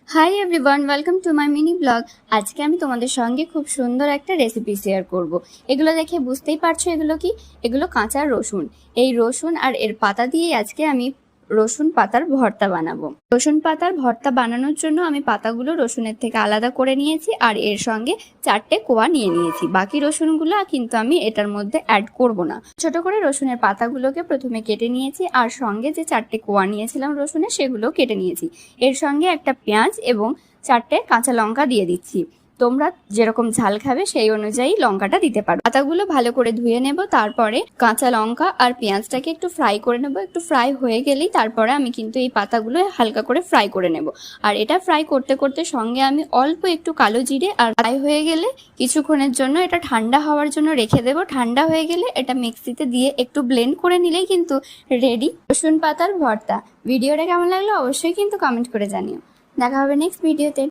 Hi everyone, welcome to my mini blog. আজকে আমি তোমাদের সঙ্গে খুব সুন্দর একটা রেসিপি শেয়ার করব। এগুলো দেখে বুঝতেই পারছো এগুলো কি? এগুলো কাঁচা রসুন। এই রসুন আর এর পাতা দিয়ে আজকে আমি রসুন পাতার ভর্তা বানাবো। রসুন পাতার ভর্তা বানানোর জন্য আমি পাতাগুলো রসুনের থেকে আলাদা করে নিয়েছি আর এর সঙ্গে 4টে কোয়া নিয়ে নিয়েছি। বাকি রসুনগুলো কিন্তু আমি এটার মধ্যে অ্যাড করব না। ছোট করে রসুনের পাতাগুলোকে প্রথমে কেটে নিয়েছি আর সঙ্গে যে 4টে কোয়া নিয়েছিলাম রসুনের সেগুলো কেটে নিয়েছি। এর সঙ্গে একটা পেঁয়াজ এবং 4টে কাঁচা লঙ্কা দিয়ে দিচ্ছি। তোমরা যেরকম ঝাল খাবে সেই অনুযায়ী লঙ্কাটা দিতে পারো। পাতাগুলো ভালো করে ধুয়ে নেব, তারপরে কাঁচা লঙ্কা আর পেঁয়াজটাকে একটু ফ্রাই করে নেব। একটু ফ্রাই হয়ে গেলেই তারপরে আমি কিন্তু এই পাতাগুলো হালকা করে ফ্রাই করে নেব। আর এটা ফ্রাই করতে করতে সঙ্গে আমি অল্প একটু কালো জিরে আর ফ্রাই হয়ে গেলে কিছুক্ষণের জন্য এটা ঠান্ডা হওয়ার জন্য রেখে দেবো। ঠান্ডা হয়ে গেলে এটা মিক্সিতে দিয়ে একটু ব্লেন্ড করে নিলেই কিন্তু রেডি রসুন পাতার ভর্তা। ভিডিওটা কেমন লাগলো অবশ্যই কিন্তু কমেন্ট করে জানিও। দেখা হবে নেক্সট ভিডিওতে।